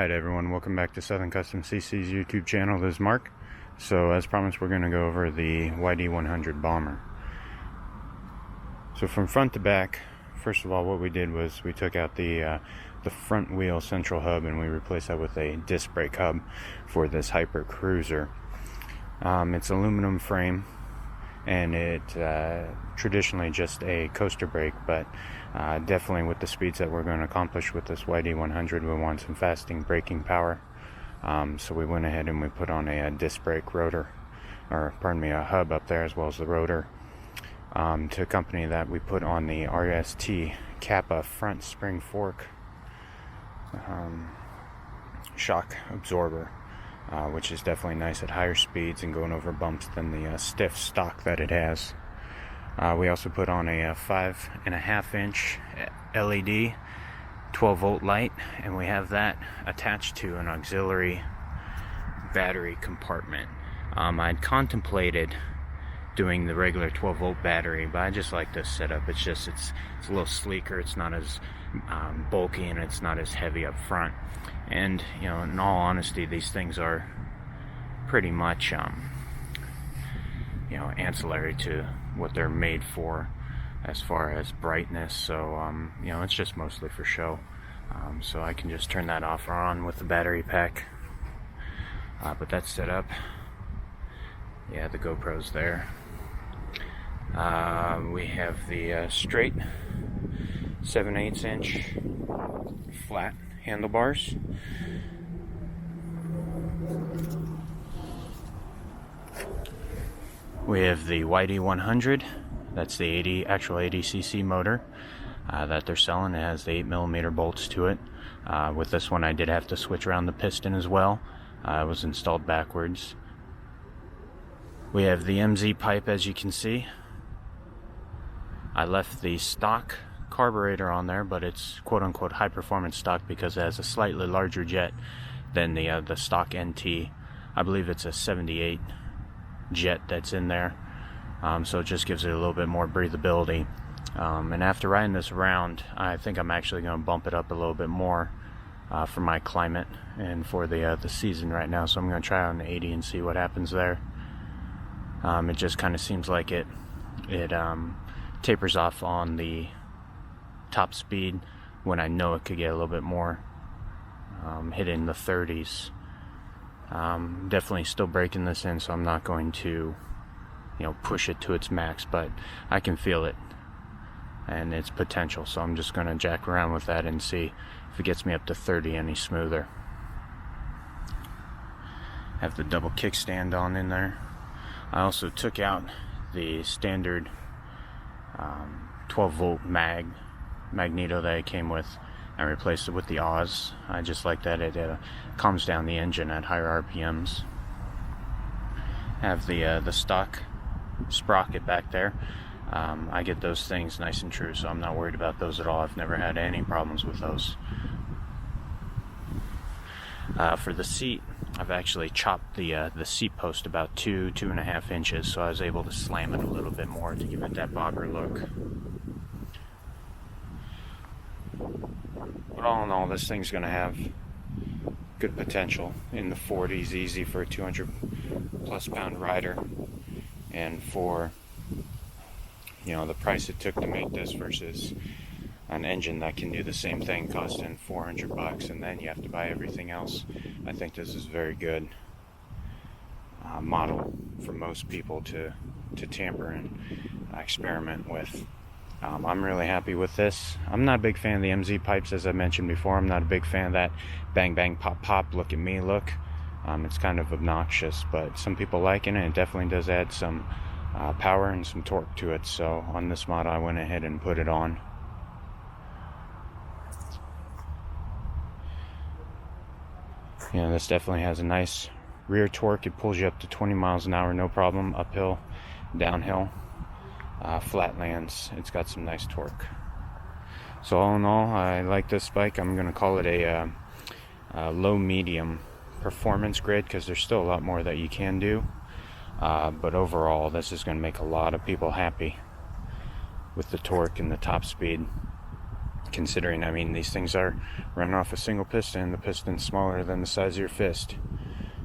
Alright everyone, welcome back to Southern Custom CC's YouTube channel. This is Mark. So as promised, we're going to go over the YD100 bomber. So from front to back, first of all, what we did was we took out the front wheel central hub and we replaced that with a disc brake hub for this hyper cruiser. It's aluminum frame and it traditionally just a coaster brake, but definitely with the speeds that we're going to accomplish with this YD100, we want some fasting braking power. So we went ahead and we put on a disc brake rotor, or pardon me, a hub up there as well as the rotor. To accompany that, we put on the RST Kappa front spring fork shock absorber, which is definitely nice at higher speeds and going over bumps than the stiff stock that it has. We also put on a 5.5 inch LED 12 volt light, and we have that attached to an auxiliary battery compartment. I'd contemplated doing the regular 12 volt battery, but I just like this setup. It's a little sleeker, it's not as bulky, and it's not as heavy up front. And you know, in all honesty, these things are pretty much you know, ancillary to what they're made for as far as brightness. So you know, it's just mostly for show. So I can just turn that off or on with the battery pack. But that's set up. Yeah, the GoPro's there. We have the straight 7/8 inch flat handlebars. We have the YD100. That's the actual 80cc motor that they're selling. It has the 8mm bolts to it. With this one, I did have to switch around the piston as well. It was installed backwards. We have the MZ pipe, as you can see. I left the stock carburetor on there, but it's quote-unquote high-performance stock because it has a slightly larger jet than the stock NT. I believe it's a 78 jet that's in there, so it just gives it a little bit more breathability. And after riding this around, I think I'm actually going to bump it up a little bit more for my climate and for the season right now. So I'm going to try on the 80 and see what happens there. It just kind of seems like it tapers off on the top speed when I know it could get a little bit more, hitting the 30s. Definitely still breaking this in, so I'm not going to, you know, push it to its max, but I can feel it and its potential, so I'm just going to jack around with that and see if it gets me up to 30 any smoother. Have the double kickstand on in there. I also took out the standard 12 volt magneto that it came with and replaced it with the Oz. I just like that it calms down the engine at higher RPMs. Have the stock sprocket back there. I get those things nice and true, so I'm not worried about those at all. I've never had any problems with those. For the seat, I've actually chopped the seat post about 2.5 inches, so I was able to slam it a little bit more to give it that bobber look. But all in all, this thing's going to have good potential in the 40s, easy for a 200 plus pound rider. And for, you know, the price it took to make this versus an engine that can do the same thing costing $400, and then you have to buy everything else, I think this is a very good model for most people to tamper and experiment with. I'm really happy with this. I'm not a big fan of the MZ pipes, as I mentioned before. I'm not a big fan of that bang bang pop pop look at me look. It's kind of obnoxious, but some people like it, and it definitely does add some power and some torque to it. So on this model, I went ahead and put it on. You know, this definitely has a nice rear torque. It pulls you up to 20 miles an hour, no problem, uphill, downhill, flatlands. It's got some nice torque. So all in all, I like this bike. I'm going to call it a low-medium performance grade because there's still a lot more that you can do. But overall, this is going to make a lot of people happy with the torque and the top speed. considering, I mean, these things are running off a single piston. The piston's smaller than the size of your fist,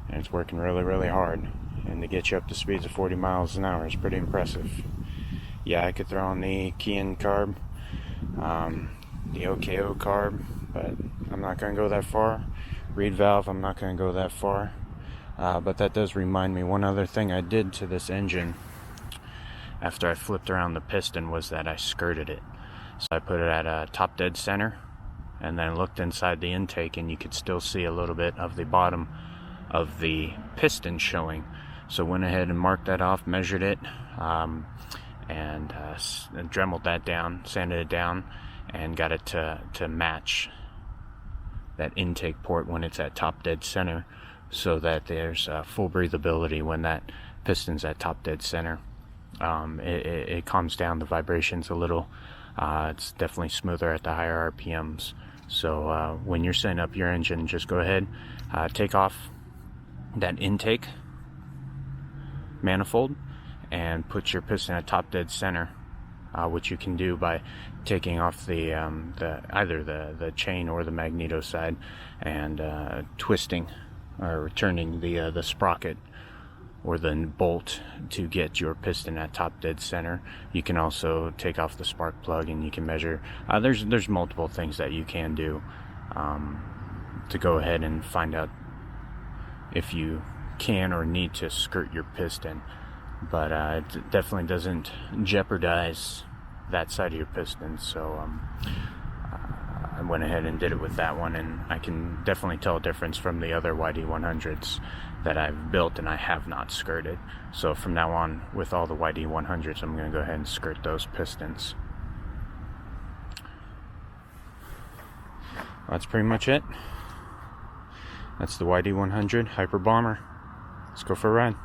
and it's working really, really hard. And to get you up to speeds of 40 miles an hour is pretty impressive. Yeah, I could throw on the Kian carb, the OKO carb, but I'm not going to go that far. Reed valve, I'm not going to go that far. But that does remind me, one other thing I did to this engine after I flipped around the piston was that I skirted it. So I put it at a top dead center, and then looked inside the intake, and you could still see a little bit of the bottom of the piston showing. So went ahead and marked that off, measured it, and dremeled that down, sanded it down, and got it to match that intake port when it's at top dead center, so that there's full breathability when that piston's at top dead center. It calms down the vibrations a little. It's definitely smoother at the higher RPMs. So when you're setting up your engine, just go ahead, take off that intake manifold and put your piston at top dead center, which you can do by taking off the either the chain or the magneto side, and twisting or turning the sprocket or the bolt to get your piston at top dead center. You can also take off the spark plug, and you can measure. There's multiple things that you can do to go ahead and find out if you can or need to skirt your piston, but it definitely doesn't jeopardize that side of your piston. So I went ahead and did it with that one, and I can definitely tell a difference from the other YD100s that I've built and I have not skirted. So from now on, with all the YD100s, I'm going to go ahead and skirt those pistons. That's pretty much it. That's the YD100 Hyper Bomber. Let's go for a ride.